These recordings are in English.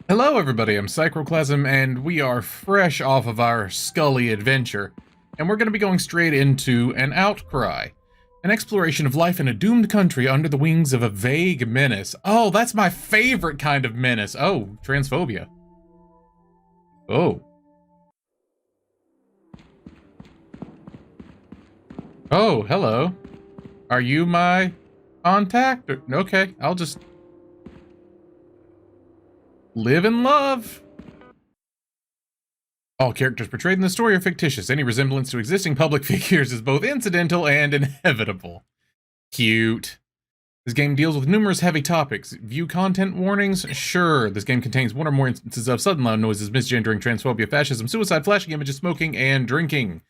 Hello everybody, I'm Psychroclasm, and we are fresh off of our Scully adventure, and we're going to be going straight into an Outcry, an exploration of life in a doomed country under the wings of a vague menace. Oh, that's my favorite kind of menace. Oh, transphobia. Oh. Oh, hello. Are you my contact? Okay, I'll just live and love. All characters portrayed in the story are fictitious. Any resemblance to existing public figures is both incidental and inevitable. Cute. This game deals with numerous heavy topics. View content warnings? Sure. This game contains one or more instances of sudden loud noises, misgendering, transphobia, fascism, suicide, flashing images, smoking, and drinking.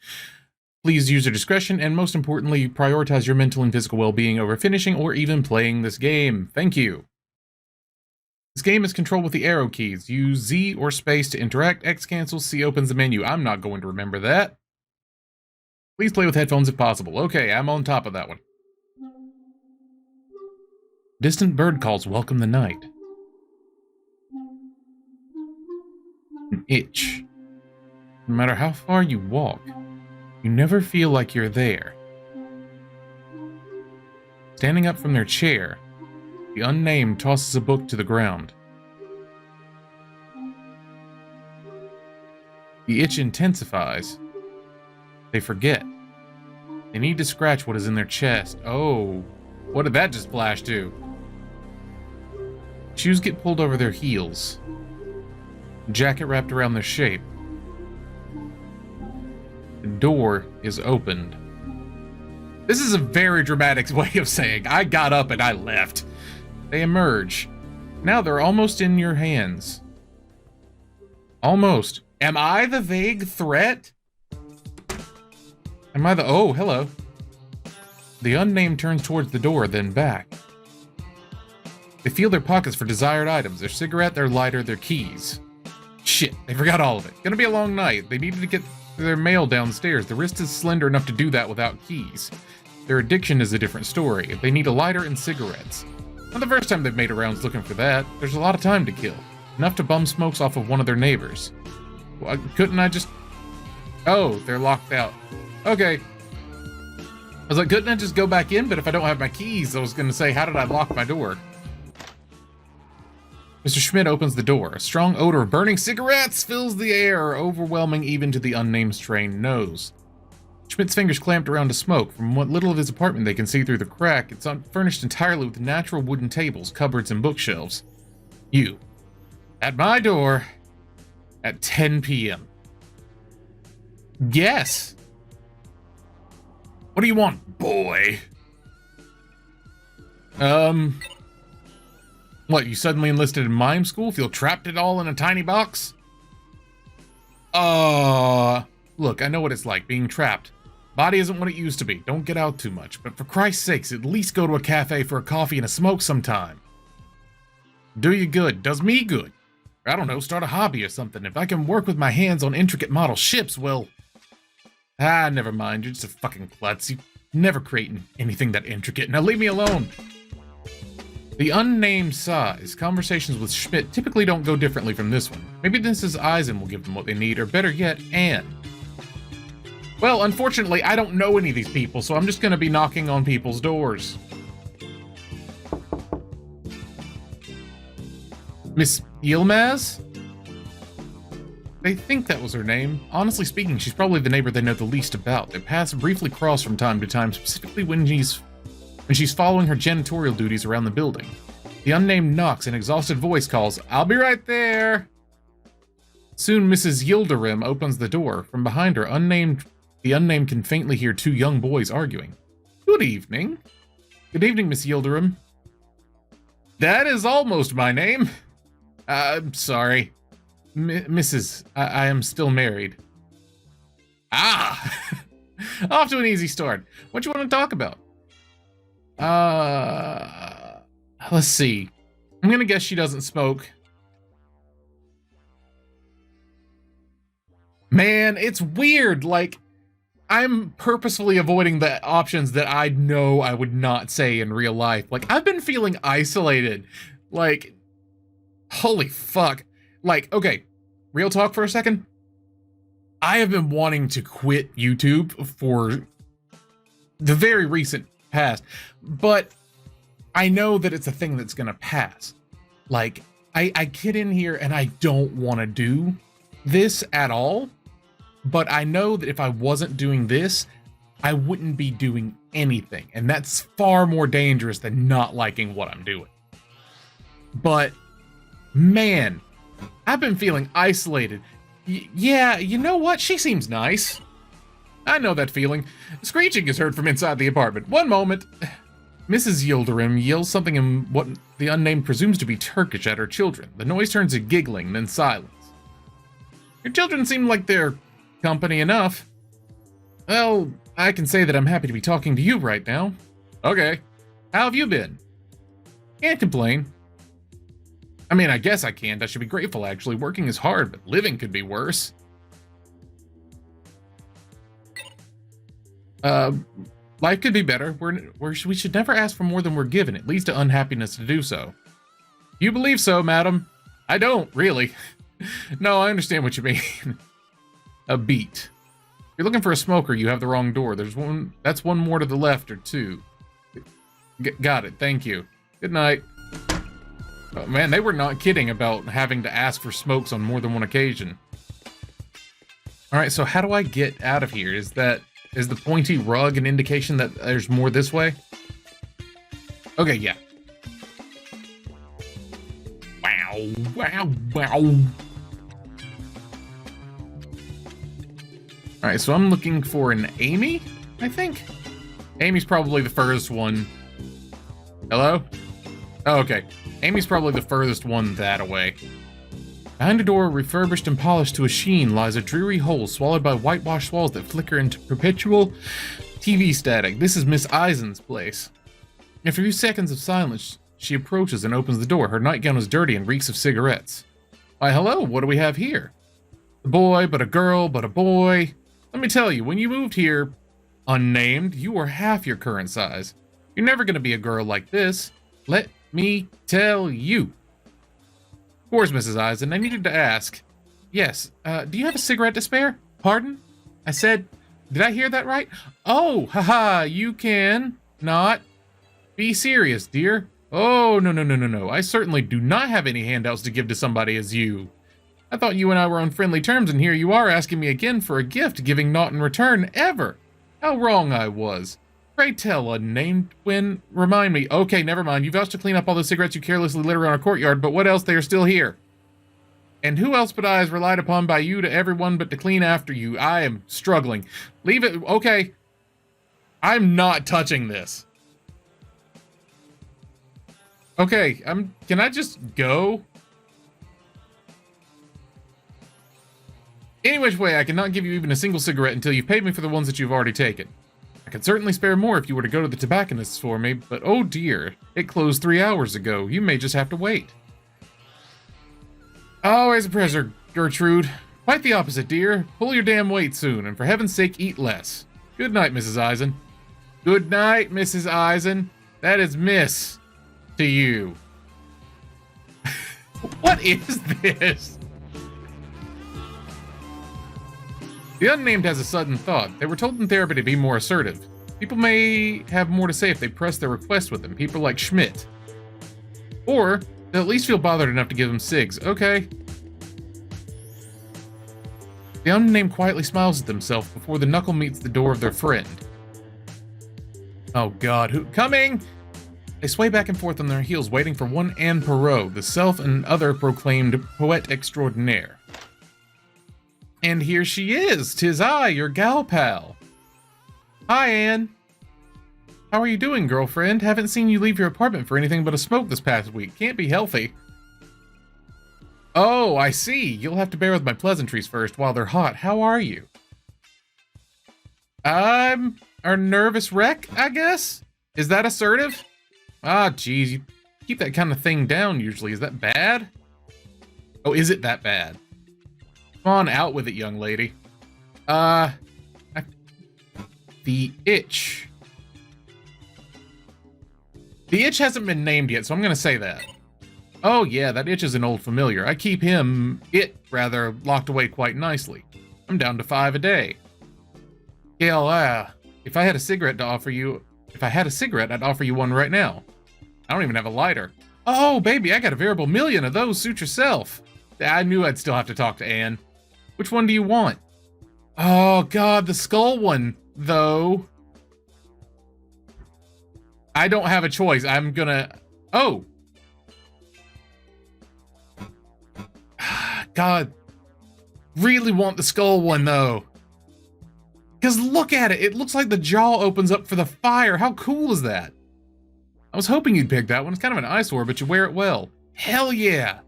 Please use your discretion, and most importantly, prioritize your mental and physical well-being over finishing or even playing this game. Thank you. This game is controlled with the arrow keys. Use Z or space to interact. X cancels, C opens the menu. I'm not going to remember that. Please play with headphones if possible. Okay, I'm on top of that one. Distant bird calls welcome the night. An itch. No matter how far you walk, you never feel like you're there. Standing up from their chair, the unnamed tosses a book to the ground. The itch intensifies. They forget. They need to scratch what is in their chest. Oh, what did that just flash to? Shoes get pulled over their heels. Jacket wrapped around their shape. The door is opened. This is a very dramatic way of saying I got up and I left. They emerge. Now they're almost in your hands. Almost. Am I the vague threat? Am I the... Oh, hello. The unnamed turns towards the door, then back. They feel their pockets for desired items. Their cigarette, their lighter, their keys. Shit, they forgot all of it. Gonna be a long night. They needed to get their mail downstairs. The wrist is slender enough to do that without keys. Their addiction is a different story. They need a lighter and cigarettes. Not the first time they've made rounds looking for that. There's a lot of time to kill. Enough to bum smokes off of one of their neighbors. Well, couldn't I just... Oh, they're locked out. Okay. I was like, couldn't I just go back in? But if I don't have my keys, I was going to say, how did I lock my door? Mr. Schmidt opens the door. A strong odor of burning cigarettes fills the air, overwhelming even to the unnamed trained nose. Schmidt's fingers clamped around a smoke. From what little of his apartment they can see through the crack, it's furnished entirely with natural wooden tables, cupboards, and bookshelves. You. At my door. At 10 p.m. Yes. What do you want, boy? What, you suddenly enlisted in mime school? Feel trapped at all in a tiny box? Look, I know what it's like, being trapped. Body isn't what it used to be. Don't get out too much. But for Christ's sakes, at least go to a cafe for a coffee and a smoke sometime. Do you good. Does me good. I don't know, start a hobby or something. If I can work with my hands on intricate model ships, well... Ah, never mind. You're just a fucking klutz. You never creating anything that intricate. Now leave me alone. The unnamed sighs. Conversations with Schmidt typically don't go differently from this one. Maybe Mrs. Eisen will give them what they need, or better yet, Anne. Well, unfortunately, I don't know any of these people, so I'm just going to be knocking on people's doors. Miss Yilmaz? They think that was her name. Honestly speaking, she's probably the neighbor they know the least about. Their paths briefly cross from time to time, specifically when she's following her janitorial duties around the building. The unnamed knocks, an exhausted voice calls, "I'll be right there!" Soon, Mrs. Yildirim opens the door. From behind her, the unnamed can faintly hear two young boys arguing. Good evening. Good evening, Miss Yildirim. That is almost my name. I'm sorry. Mrs. I am still married. Ah! Off to an easy start. What do you want to talk about? Let's see. I'm gonna guess she doesn't smoke. Man, it's weird. Like, I'm purposefully avoiding the options that I know I would not say in real life. Like, I've been feeling isolated. Like, holy fuck. Like, okay, real talk for a second. I have been wanting to quit YouTube for the very recent past, but I know that it's a thing that's gonna pass. Like, I get in here and I don't want to do this at all, but I know that if I wasn't doing this, I wouldn't be doing anything, and that's far more dangerous than not liking what I'm doing. But, man, I've been feeling isolated. Yeah, you know what? She seems nice. I know that feeling. Screeching is heard from inside the apartment. One moment. Mrs. Yildirim yells something in what the unnamed presumes to be Turkish at her children. The noise turns to giggling, then silence. Your children seem like they're company enough. Well, I can say that I'm happy to be talking to you right now. Okay. How have you been? Can't complain. I mean, I guess I can't. I should be grateful, actually. Working is hard, but living could be worse. Life could be better. We should never ask for more than we're given. It leads to unhappiness to do so. You believe so, madam? I don't, really. No, I understand what you mean. A beat. If you're looking for a smoker, you have the wrong door. There's one. That's one more to the left or two. Got it. Thank you. Good night. Oh, man, they were not kidding about having to ask for smokes on more than one occasion. All right, so how do I get out of here? Is the pointy rug an indication that there's more this way? Okay, yeah. Wow, wow, wow. All right, so I'm looking for an Amy, I think. Amy's probably the furthest one. Hello? Oh, okay. Amy's probably the furthest one that away. Behind a door, refurbished and polished to a sheen, lies a dreary hole swallowed by whitewashed walls that flicker into perpetual TV static. This is Miss Eisen's place. After a few seconds of silence, she approaches and opens the door. Her nightgown is dirty and reeks of cigarettes. Why, hello, what do we have here? A boy, but a girl, but a boy. Let me tell you, when you moved here, unnamed, you were half your current size. You're never going to be a girl like this. Let me tell you. Of course, Mrs. Eisen, I needed to ask. Yes, do you have a cigarette to spare? Pardon? I said, did I hear that right? Oh, haha, you can not be serious, dear. Oh, no. I certainly do not have any handouts to give to somebody as you. I thought you and I were on friendly terms, and here you are asking me again for a gift, giving naught in return, ever. How wrong I was. Pray tell, unnamed twin, remind me. Okay, never mind. You vouched to clean up all the cigarettes you carelessly litter around our courtyard, but what else? They are still here. And who else but I is relied upon by you to everyone but to clean after you? I am struggling. Leave it. Okay. I'm not touching this. Okay, can I just go? Any which way, I cannot give you even a single cigarette until you've paid me for the ones that you've already taken. I could certainly spare more if you were to go to the tobacconist's for me, but oh dear, it closed 3 hours ago. You may just have to wait. Always a pleasure, Gertrude. Quite the opposite, dear. Pull your damn weight soon, and for heaven's sake, eat less. Good night, Mrs. Eisen. Good night, Mrs. Eisen. That is Miss to you. What is this? The unnamed has a sudden thought. They were told in therapy to be more assertive. People may have more to say if they press their request with them. People like Schmidt. Or they'll at least feel bothered enough to give them cigs. Okay. The unnamed quietly smiles at themselves before the knuckle meets the door of their friend. Oh God, who? Coming! They sway back and forth on their heels, waiting for one Anne Perot, the self and other proclaimed poet extraordinaire. And here she is, 'tis I, your gal pal. Hi, Anne. How are you doing, girlfriend? Haven't seen you leave your apartment for anything but a smoke this past week. Can't be healthy. Oh, I see. You'll have to bear with my pleasantries first while they're hot. How are you? I'm a nervous wreck, I guess? Is that assertive? Ah, geez, you keep that kind of thing down usually. Is that bad? Oh, is it that bad? Come on, out with it, young lady. The itch. The itch hasn't been named yet, so I'm gonna say that. Oh yeah, that itch is an old familiar. I keep it locked away quite nicely. I'm down to 5 a day. Gail, if I had a cigarette, I'd offer you one right now. I don't even have a lighter. Oh, baby, I got a veritable million of those. Suit yourself. I knew I'd still have to talk to Anne. Which one do you want? Oh, God, the skull one, though. I don't have a choice. I'm gonna... Oh. God. Really want the skull one, though. Because look at it. It looks like the jaw opens up for the fire. How cool is that? I was hoping you'd pick that one. It's kind of an eyesore, but you wear it well. Hell yeah.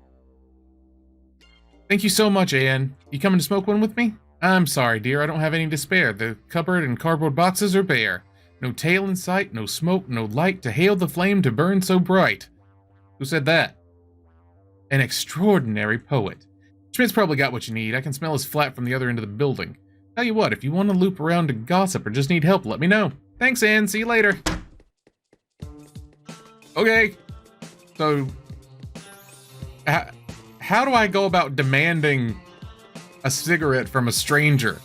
Thank you so much, Anne. You coming to smoke one with me? I'm sorry, dear. I don't have any to spare. The cupboard and cardboard boxes are bare. No tail in sight, no smoke, no light to hail the flame to burn so bright. Who said that? An extraordinary poet. Schmidt's probably got what you need. I can smell his flat from the other end of the building. Tell you what, if you want to loop around to gossip or just need help, let me know. Thanks, Anne. See you later. Okay. So, how do I go about demanding a cigarette from a stranger?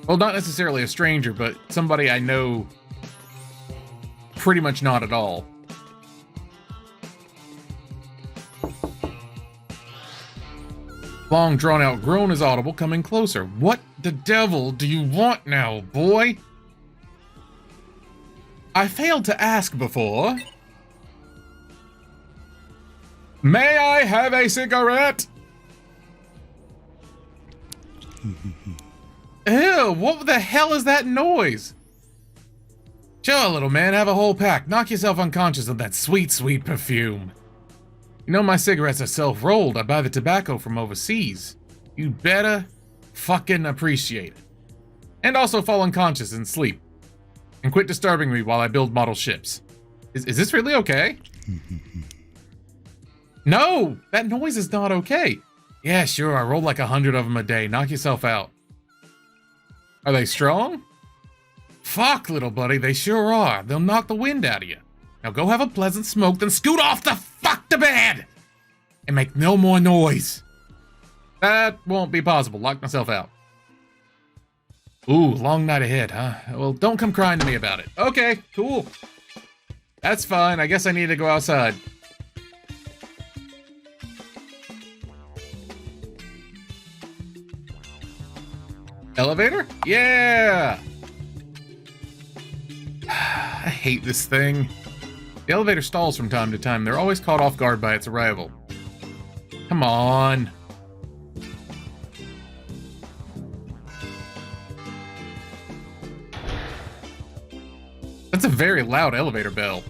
Well, not necessarily a stranger, but somebody I know pretty much not at all. Long drawn-out groan is audible, coming closer. What the devil do you want now, boy? I failed to ask before. May I have a cigarette? Ew, what the hell is that noise? Sure, little man, have a whole pack. Knock yourself unconscious of that sweet, sweet perfume. You know my cigarettes are self-rolled. I buy the tobacco from overseas. You better fucking appreciate it. And also fall unconscious and sleep. And quit disturbing me while I build model ships. Is this really okay? No! That noise is not okay. Yeah, sure, I roll like 100 of them a day. Knock yourself out. Are they strong? Fuck, little buddy, they sure are. They'll knock the wind out of you. Now go have a pleasant smoke, then scoot off the fuck to bed! And make no more noise. That won't be possible. Lock myself out. Ooh, long night ahead, huh? Well, don't come crying to me about it. Okay, cool. That's fine. I guess I need to go outside. Elevator? Yeah! I hate this thing. The elevator stalls from time to time. They're always caught off guard by its arrival. Come on. That's a very loud elevator bell.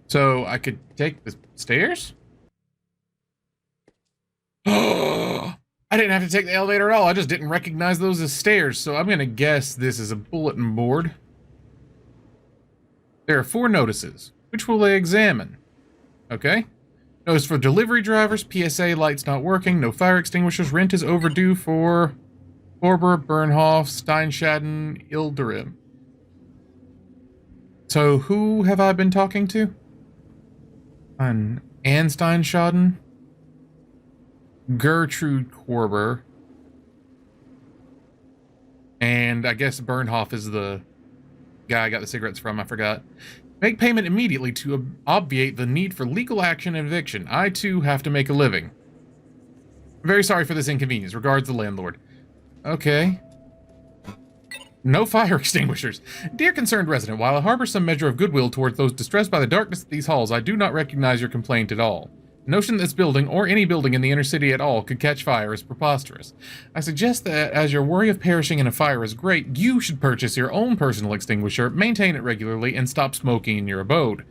So I could take the stairs? I didn't have to take the elevator at all. I just didn't recognize those as stairs, so I'm gonna guess this is a bulletin board. There are 4 notices. Which will they examine? Okay. Notice for delivery drivers, PSA lights not working, no fire extinguishers, rent is overdue for Orber, Bernhoff, Steinschaden, Ilderim. So who have I been talking to? Anne Steinschaden? Gertrude Korber. And I guess Bernhoff is the guy I got the cigarettes from, I forgot. Make payment immediately to obviate the need for legal action and eviction. I, too, have to make a living. Very sorry for this inconvenience. Regards, the landlord. Okay. No fire extinguishers. Dear concerned resident, while I harbor some measure of goodwill towards those distressed by the darkness of these halls, I do not recognize your complaint at all. The notion that this building, or any building in the inner city at all, could catch fire is preposterous. I suggest that, as your worry of perishing in a fire is great, you should purchase your own personal extinguisher, maintain it regularly, and stop smoking in your abode.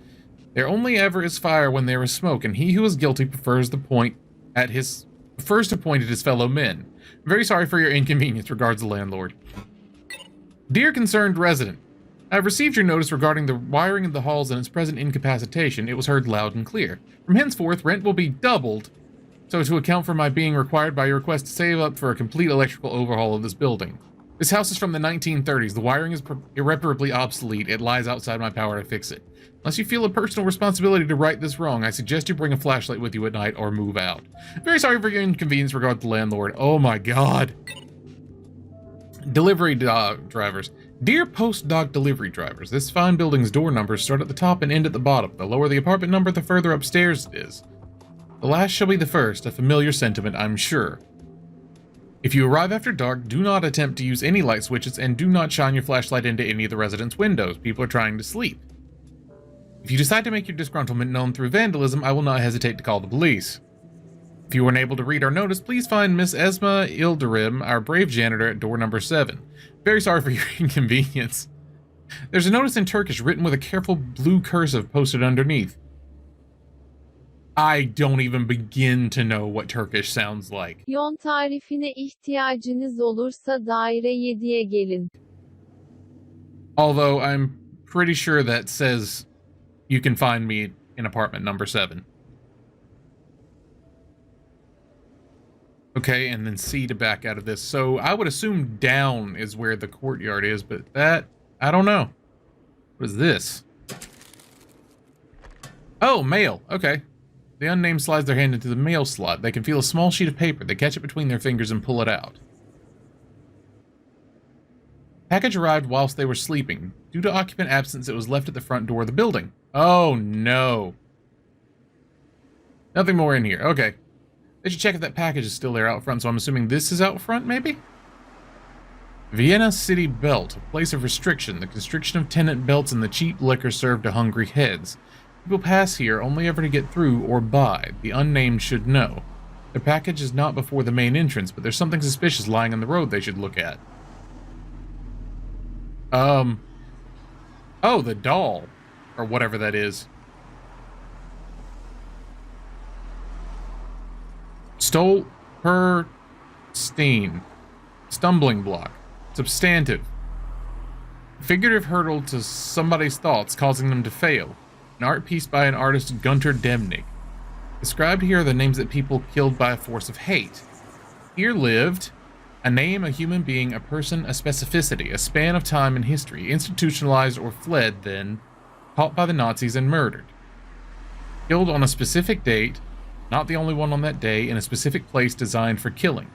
There only ever is fire when there is smoke, and he who is guilty prefers to point at his fellow men. Very sorry for your inconvenience. Regards, the landlord. Dear concerned resident, I have received your notice regarding the wiring of the halls and its present incapacitation. It was heard loud and clear. From henceforth, rent will be doubled So to account for my being required by your request to save up for a complete electrical overhaul of this building. This house is from the 1930s. The wiring is irreparably obsolete. It lies outside my power to fix it. Unless you feel a personal responsibility to right this wrong, I suggest you bring a flashlight with you at night or move out. Very sorry for your inconvenience regarding the landlord. Oh my god. Delivery dog drivers. Dear post dog delivery drivers, this fine building's door numbers start at the top and end at the bottom. The lower the apartment number, the further upstairs it is. The last shall be the first, a familiar sentiment, I'm sure. If you arrive after dark, do not attempt to use any light switches and do not shine your flashlight into any of the residents' windows. People are trying to sleep. If you decide to make your disgruntlement known through vandalism, I will not hesitate to call the police. If you were unable to read our notice, please find Miss Esma Ilderim, our brave janitor, at door number 7. Very sorry for your inconvenience. There's a notice in Turkish written with a careful blue cursive posted underneath. I don't even begin to know what Turkish sounds like. Yol tarifine ihtiyacınız olursa daire 7'ye gelin. Although I'm pretty sure that says you can find me in apartment number 7. Okay, and then C to back out of this. So I would assume down is where the courtyard is, but that, I don't know. What is this? Oh, mail. Okay. The unnamed slides their hand into the mail slot. They can feel a small sheet of paper. They catch it between their fingers and pull it out. Package arrived whilst they were sleeping. Due to occupant absence, it was left at the front door of the building. Oh, no. Nothing more in here. Okay. They should check if that package is still there out front, so I'm assuming this is out front, maybe? Vienna City Belt, a place of restriction. The constriction of tenant belts and the cheap liquor served to hungry heads. People pass here only ever to get through or buy. The unnamed should know. Their package is not before the main entrance, but there's something suspicious lying on the road they should look at. Oh, the doll. Or whatever that is. Stole her steen. Stumbling block. Substantive. Figurative hurdle to somebody's thoughts, causing them to fail. An art piece by an artist, Gunter Demnig. Described here are the names that people killed by a force of hate. Here lived a name, a human being, a person, a specificity, a span of time in history, institutionalized or fled then, caught by the Nazis and murdered. Killed on a specific date, not the only one on that day, in a specific place designed for killing.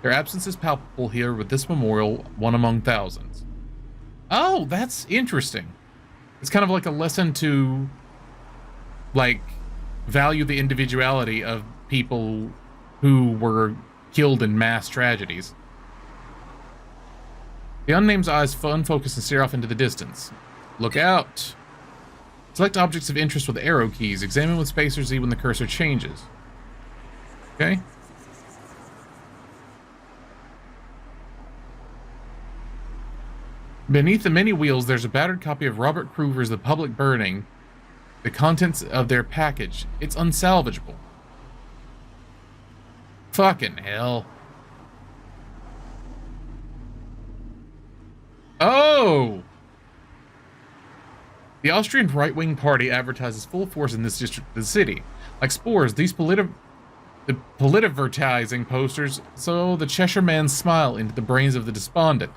Their absence is palpable here with this memorial, one among thousands. Oh, that's interesting. It's kind of like a lesson to, like, value the individuality of people who were killed in mass tragedies. The unnamed's eyes unfocus and stare off into the distance. Look out! Select objects of interest with arrow keys. Examine with space or Z when the cursor changes. Okay. Beneath the many wheels, there's a battered copy of Robert Kruger's The Public Burning. The contents of their package. It's unsalvageable. Fucking hell. Oh! The Austrian right-wing party advertises full force in this district of the city. Like spores, these politivertising posters sow the Cheshire Man's smile into the brains of the despondent.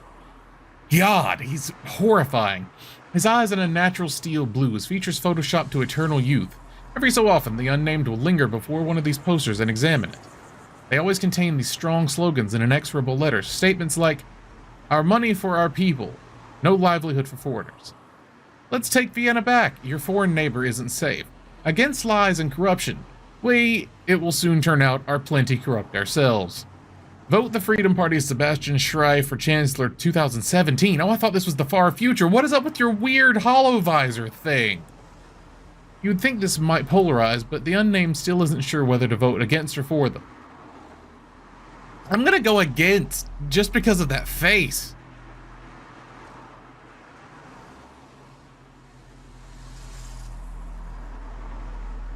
God, he's horrifying. His eyes an unnatural steel blue, his features photoshopped to eternal youth. Every so often, the unnamed will linger before one of these posters and examine it. They always contain these strong slogans in inexorable letters, statements like, "Our money for our people, no livelihood for foreigners. Let's take Vienna back, your foreign neighbor isn't safe. Against lies and corruption, we, it will soon turn out, are plenty corrupt ourselves. Vote the Freedom Party's Sebastian Schrey for Chancellor 2017. Oh, I thought this was the far future. What is up with your weird hollow visor thing? You'd think this might polarize, but the unnamed still isn't sure whether to vote against or for them. I'm gonna go against, just because of that face.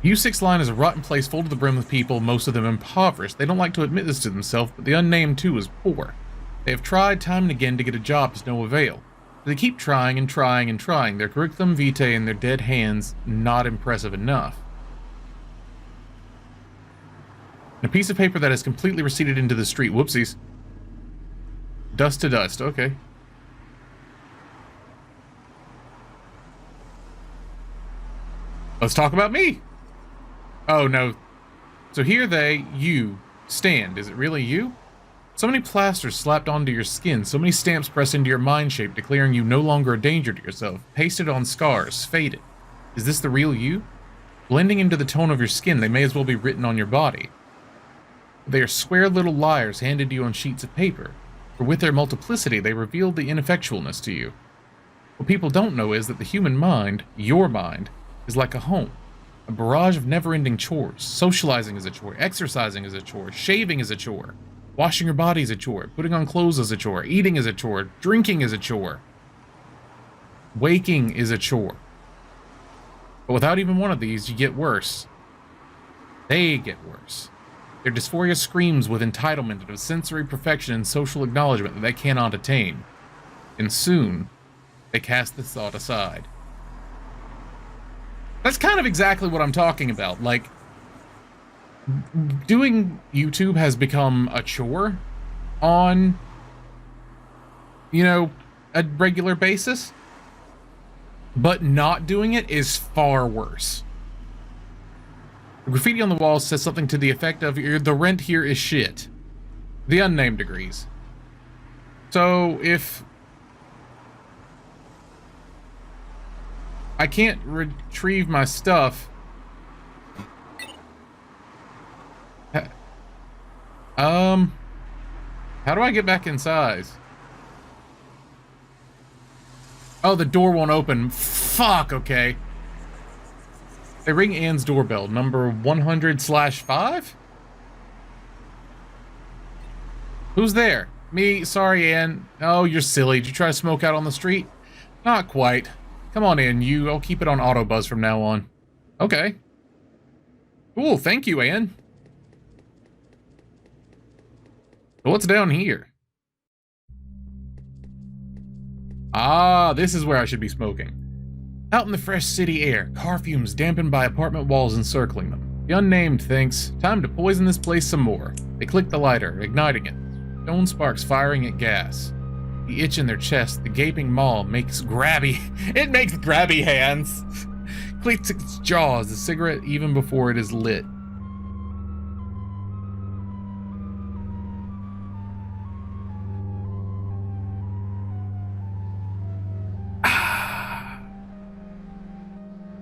U6 line is a rotten place full to the brim with people, most of them impoverished. They don't like to admit this to themselves, but the unnamed too is poor. They have tried time and again to get a job to no avail. They keep trying and trying and trying. Their curriculum vitae and their dead hands not impressive enough. A piece of paper that has completely receded into the street. Whoopsies. Dust to dust. Okay. Let's talk about me. Oh, no. So here you, stand. Is it really you? So many plasters slapped onto your skin, so many stamps pressed into your mind shape, declaring you no longer a danger to yourself, pasted on scars, faded. Is this the real you? Blending into the tone of your skin, they may as well be written on your body. They are square little liars handed to you on sheets of paper, for with their multiplicity they reveal the ineffectualness to you. What people don't know is that the human mind, your mind, is like a home. A barrage of never-ending chores. Socializing is a chore, exercising is a chore, shaving is a chore, washing your body is a chore, putting on clothes is a chore, eating is a chore, drinking is a chore, waking is a chore. But without even one of these, you get worse. They get worse. Their dysphoria screams with entitlement of sensory perfection and social acknowledgement that they cannot attain. And soon, they cast this thought aside. That's kind of exactly what I'm talking about. Like, doing YouTube has become a chore on, you know, a regular basis. But not doing it is far worse. The graffiti on the wall says something to the effect of, the rent here is shit. The unnamed agrees. So if I can't retrieve my stuff, how do I get back inside? Oh, the door won't open. Fuck, okay. They ring Anne's doorbell, number 100/5? Who's there? Me, sorry, Anne. Oh, you're silly. Did you try to smoke out on the street? Not quite. Come on in, you. I'll keep it on auto buzz from now on. Okay. Cool, thank you, Anne. What's down here? Ah, this is where I should be smoking. Out in the fresh city air, car fumes dampened by apartment walls encircling them. The unnamed thinks, time to poison this place some more. They click the lighter, igniting it. Stone sparks firing at gas. The itch in their chest, the gaping maw makes grabby. It makes grabby hands. Clicks its jaws, the cigarette even before it is lit.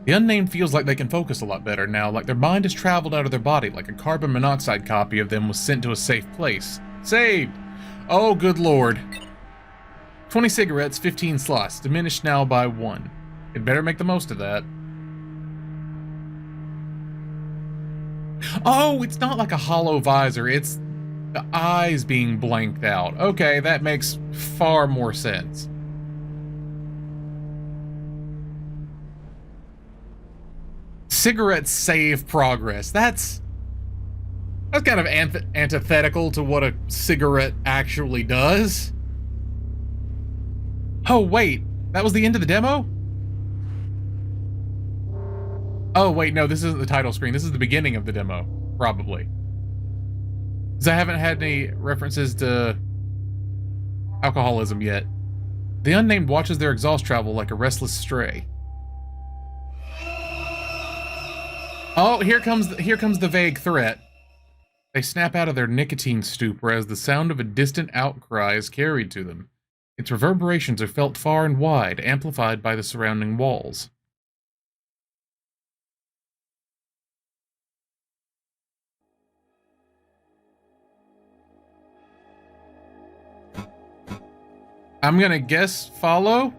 The unnamed feels like they can focus a lot better now, like their mind has traveled out of their body, like a carbon monoxide copy of them was sent to a safe place. Saved! Oh, good lord. 20 cigarettes, 15 slots, diminished now by 1. They'd better make the most of that. Oh, it's not like a hollow visor, it's the eyes being blanked out. Okay, that makes far more sense. Cigarettes save progress. That's kind of antithetical to what a cigarette actually does. Oh, wait. That was the end of the demo? Oh, wait, no, this isn't the title screen. This is the beginning of the demo, probably. Because I haven't had any references to alcoholism yet. The unnamed watches their exhaust travel like a restless stray. Oh, here comes the vague threat. They snap out of their nicotine stupor as the sound of a distant outcry is carried to them. Its reverberations are felt far and wide, amplified by the surrounding walls. I'm gonna guess follow?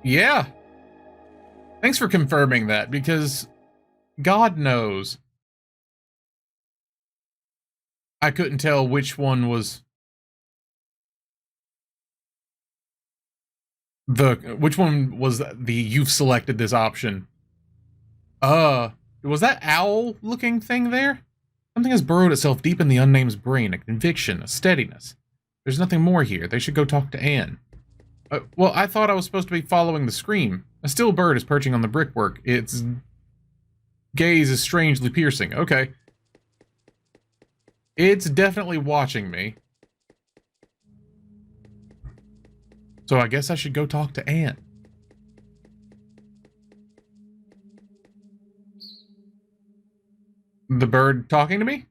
Yeah. Thanks for confirming that, because God knows I couldn't tell which one was the you've selected this option. Was that owl looking thing there? Something has burrowed itself deep in the unnamed's brain, a conviction, a steadiness. There's nothing more here. They should go talk to Anne. Well, I thought I was supposed to be following the scream. A still bird is perching on the brickwork. Its gaze is strangely piercing. Okay. It's definitely watching me. So I guess I should go talk to Anne. The bird talking to me?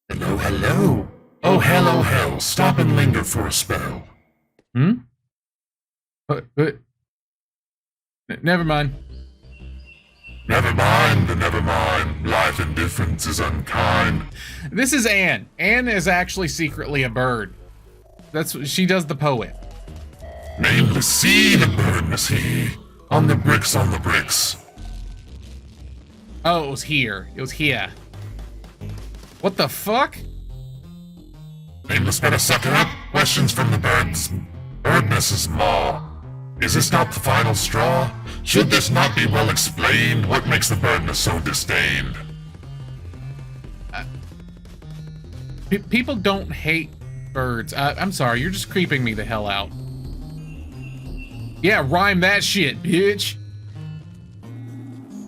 Hello, hello. Oh, hello, hell. Stop and linger for a spell. Hmm? Never mind. Never mind, never mind. Life indifference is unkind. This is Anne. Anne is actually secretly a bird. That's what she does, the poet. Nameless sea, the birdness he. On the bricks, on the bricks. Oh, it was here. It was here. What the fuck? Nameless better suck it up. Questions from the birds. Birdness's maw. Is this not the final straw? Should this not be well explained? What makes the birdness so disdained? People don't hate birds. I'm sorry, you're just creeping me the hell out. Yeah, rhyme that shit, bitch.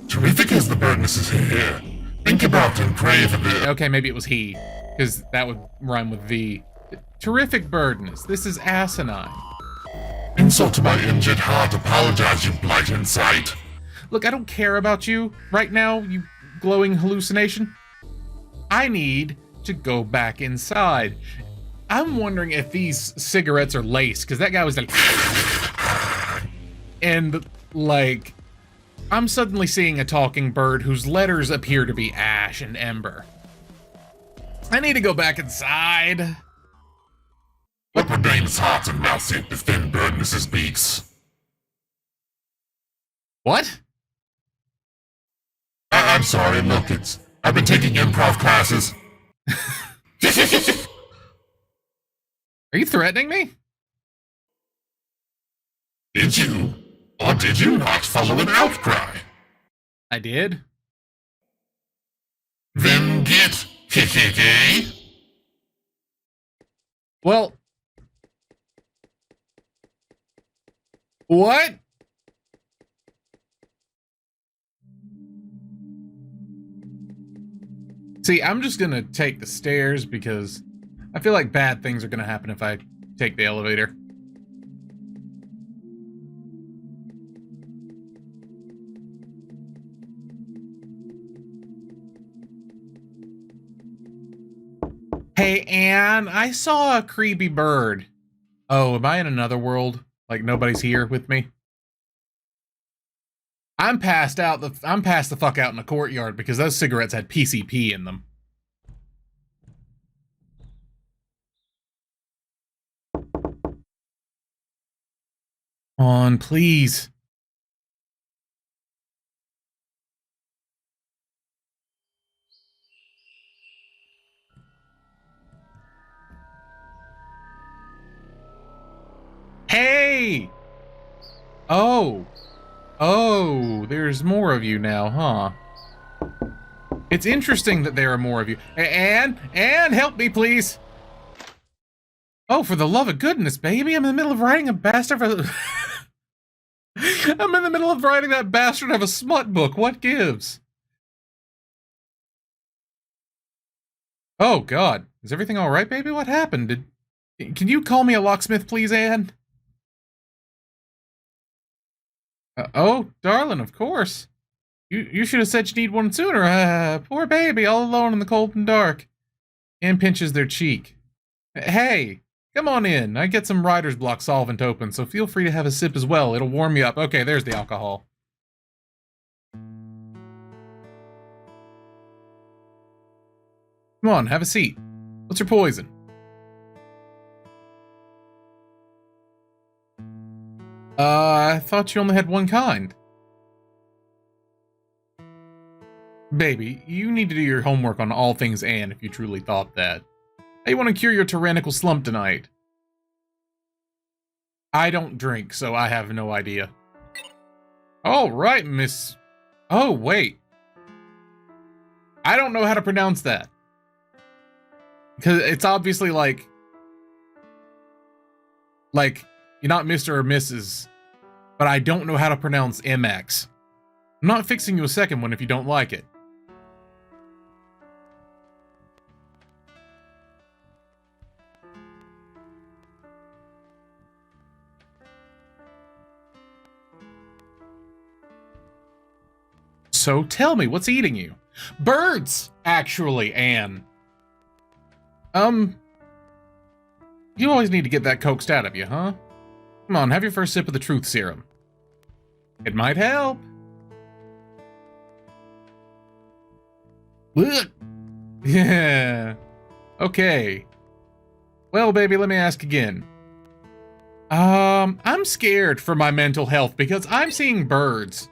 Terrific as the birdness is here. Think about and crave a bit. Okay, maybe it was he, because that would rhyme with the. Terrific birdness. This is asinine. Insult to my injured heart. Apologize, you blight in sight. Look, I don't care about you right now, you glowing hallucination. I need to go back inside. I'm wondering if these cigarettes are laced, because that guy was like... And, like, I'm suddenly seeing a talking bird whose letters appear to be ash and ember. I need to go back inside. What would Dane's heart and mouth seem to thin birdness's beaks? What? I'm sorry, look, I've been taking improv classes. Are you threatening me? Did you? Or did you not follow an outcry? I did. Then get KKK. Well... What? See, I'm just gonna take the stairs because I feel like bad things are gonna happen if I take the elevator. Hey, Anne, I saw a creepy bird. Oh, am I in another world? Like nobody's here with me? I'm passed the fuck out in the courtyard because those cigarettes had PCP in them. On, please. Hey! Oh. Oh, there's more of you now, huh? It's interesting that there are more of you. Anne, help me, please. Oh, for the love of goodness, baby, I'm in the middle of writing a bastard for I'm in the middle of writing that bastard of a smut book. What gives? Oh, God. Is everything all right, baby? What happened? Can you call me a locksmith, please, Anne? Oh, darling, of course. You should have said you need one sooner. Poor baby, all alone in the cold and dark. Anne pinches their cheek. Hey, come on in. I get some writer's block solvent open, so feel free to have a sip as well. It'll warm you up. Okay, there's the alcohol. Come on, have a seat. What's your poison? I thought you only had one kind. Baby, you need to do your homework on all things Anne if you truly thought that. How you want to cure your tyrannical slump tonight? I don't drink, so I have no idea. All right, Miss... Oh, wait. I don't know how to pronounce that. Because it's obviously like, you're not Mr. or Mrs., but I don't know how to pronounce MX. I'm not fixing you a second one if you don't like it. So tell me, what's eating you? Birds, actually, Anne. You always need to get that coaxed out of you, huh? Come on, have your first sip of the truth serum. It might help. Ugh. Yeah. Okay. Well, baby, let me ask again. I'm scared for my mental health because I'm seeing birds.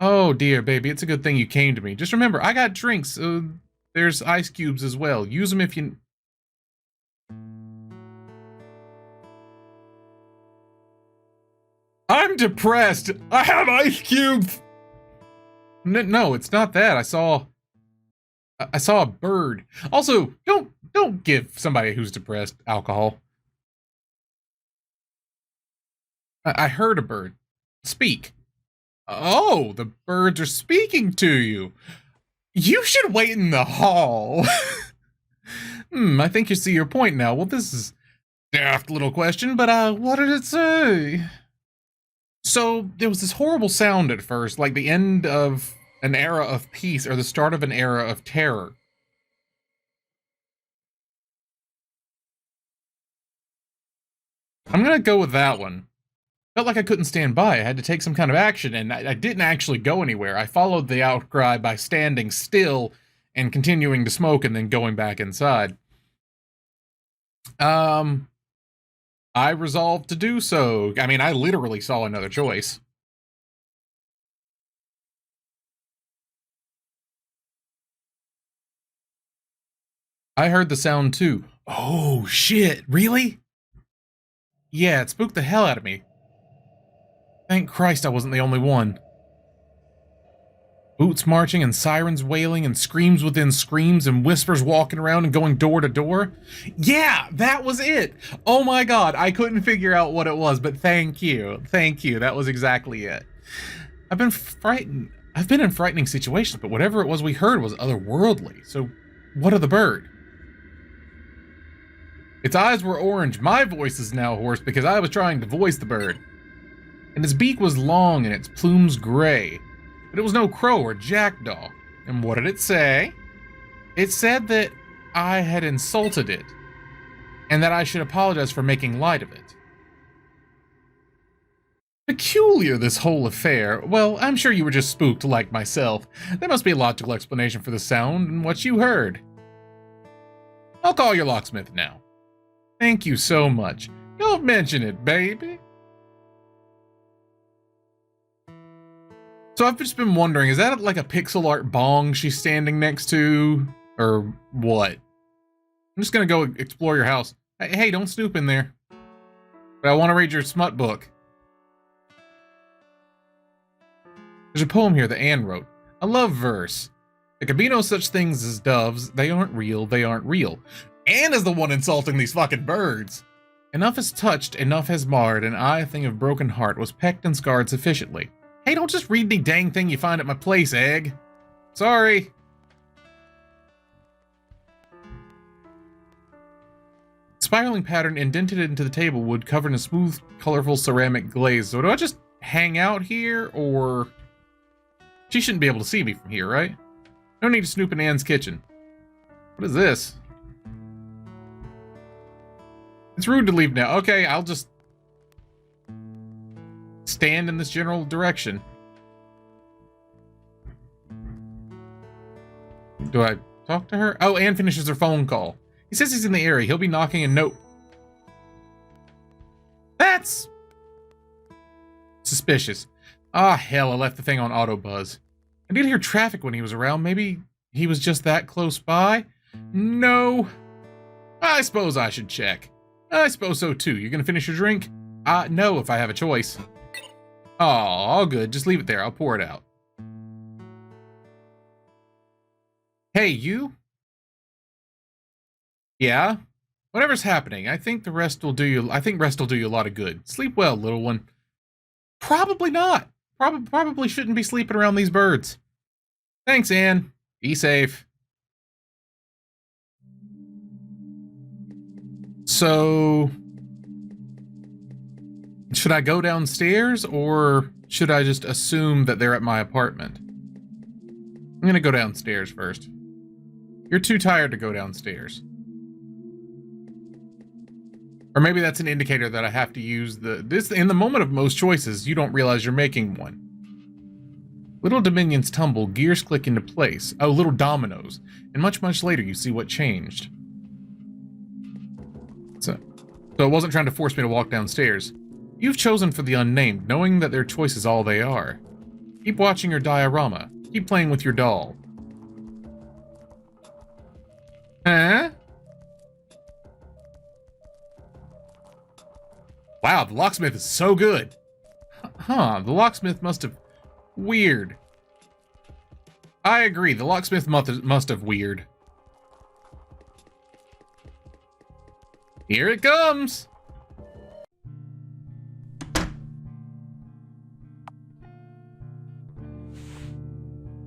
Oh dear, baby, it's a good thing you came to me. Just remember, I got drinks. There's ice cubes as well. Use them if you... I'm depressed. I have ice cubes. No, it's not that. I saw a bird. Also, don't give somebody who's depressed alcohol. I heard a bird speak. Oh, the birds are speaking to you. You should wait in the hall. I think you see your point now. Well, this is a daft little question, but what did it say? So, there was this horrible sound at first, like the end of an era of peace or the start of an era of terror. I'm gonna go with that one. Felt like I couldn't stand by. I had to take some kind of action, and I didn't actually go anywhere. I followed the outcry by standing still and continuing to smoke and then going back inside. I resolved to do so. I mean, I literally saw another choice. I heard the sound too. Oh, shit. Really? Yeah, it spooked the hell out of me. Thank Christ I wasn't the only one. Boots marching and sirens wailing and screams within screams and whispers walking around and going door to door. Yeah, that was it. Oh my God, I couldn't figure out what it was, but thank you. Thank you. That was exactly it. I've been frightened. I've been in frightening situations, but whatever it was we heard was otherworldly. So what of the bird? Its eyes were orange. My voice is now hoarse because I was trying to voice the bird. And its beak was long and its plumes gray. But it was no crow or jackdaw. And what did it say? It said that I had insulted it, and that I should apologize for making light of it. Peculiar, this whole affair. Well, I'm sure you were just spooked like myself. There must be a logical explanation for the sound and what you heard. I'll call your locksmith now. Thank you so much. Don't mention it, baby. So I've just been wondering, is that like a pixel art bong she's standing next to? Or what? I'm just gonna go explore your house. Hey, don't snoop in there. But I want to read your smut book. There's a poem here that Anne wrote. A love verse. There can be no such things as doves. They aren't real. They aren't real. Anne is the one insulting these fucking birds. Enough has touched, enough has marred, and I, a thing of broken heart, was pecked and scarred sufficiently. Hey, don't just read any dang thing you find at my place, egg. Sorry. Spiraling pattern indented into the table wood covered in a smooth, colorful ceramic glaze. So do I just hang out here, or... She shouldn't be able to see me from here, right? No need to snoop in Anne's kitchen. What is this? It's rude to leave now. Okay, I'll just... stand in this general direction. Do I talk to her? Oh, Anne finishes her phone call. He says he's in the area. He'll be knocking and no... That's... suspicious. Ah, hell, I left the thing on auto buzz. I did hear traffic when he was around. Maybe he was just that close by? No. I suppose I should check. I suppose so too. You gonna finish your drink? No, if I have a choice. Oh, all good. Just leave it there. I'll pour it out. Hey, you? Yeah? Whatever's happening, I think rest will do you a lot of good. Sleep well, little one. Probably not. Probably shouldn't be sleeping around these birds. Thanks, Anne. Be safe. So... should I go downstairs, or should I just assume that they're at my apartment? I'm gonna go downstairs first. You're too tired to go downstairs. Or maybe that's an indicator that I have to use this. In the moment of most choices, you don't realize you're making one. Little dominions tumble, gears click into place. Oh, little dominoes. And much, much later, you see what changed. So it wasn't trying to force me to walk downstairs. You've chosen for the unnamed, knowing that their choice is all they are. Keep watching your diorama. Keep playing with your doll. Huh? Wow, the locksmith is so good. Huh, the locksmith must have... Weird. I agree, the locksmith must have weird. Here it comes!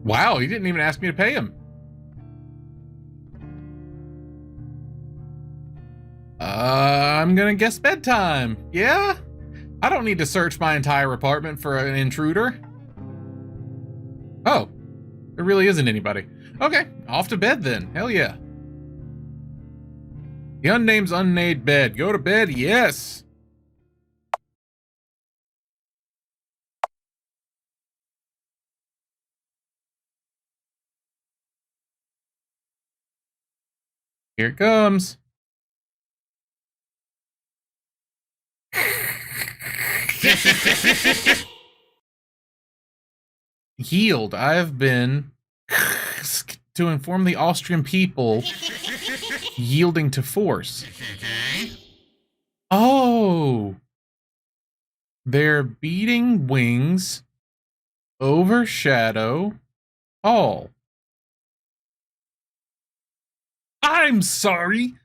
Wow, he didn't even ask me to pay him. I'm gonna guess bedtime. Yeah? I don't need to search my entire apartment for an intruder. Oh, there really isn't anybody. Okay, off to bed then. Hell yeah. The unnamed's unmade bed. Go to bed, yes. Here it comes. Yield. I have been to inform the Austrian people yielding to force. Oh. Their beating wings overshadow all. I'm sorry.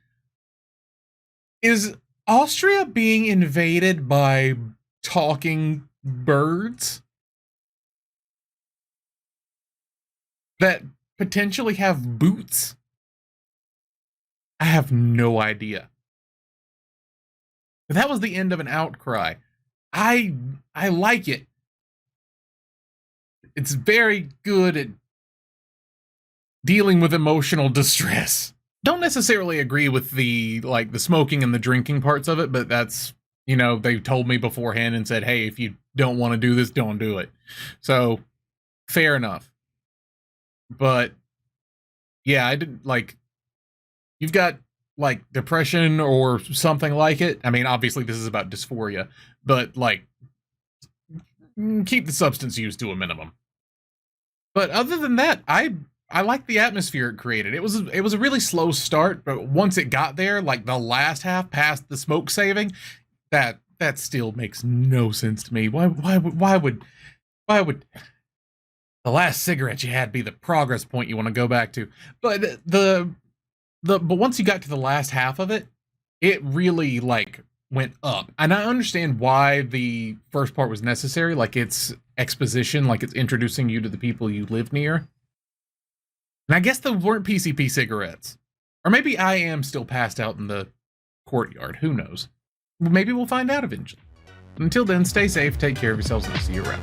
Is Austria being invaded by talking birds that potentially have boots? I have no idea. But that was the end of an Outcry. I like it. It's very good at dealing with emotional distress. Don't necessarily agree with the smoking and the drinking parts of it, but that's, you know, they told me beforehand and said, hey, if you don't want to do this, don't do it. So, fair enough. But, yeah, I didn't, you've got, depression or something like it. I mean, obviously this is about dysphoria, but, keep the substance use to a minimum. But other than that, I like the atmosphere it created. It was a really slow start, but once it got there, the last half past the smoke saving, that still makes no sense to me. Why would the last cigarette you had be the progress point you want to go back to? But but once you got to the last half of it, it really went up. And I understand why the first part was necessary, it's exposition, it's introducing you to the people you live near. And I guess there weren't PCP cigarettes. Or maybe I am still passed out in the courtyard. Who knows? Maybe we'll find out eventually. Until then, stay safe, take care of yourselves, and I'll see you around.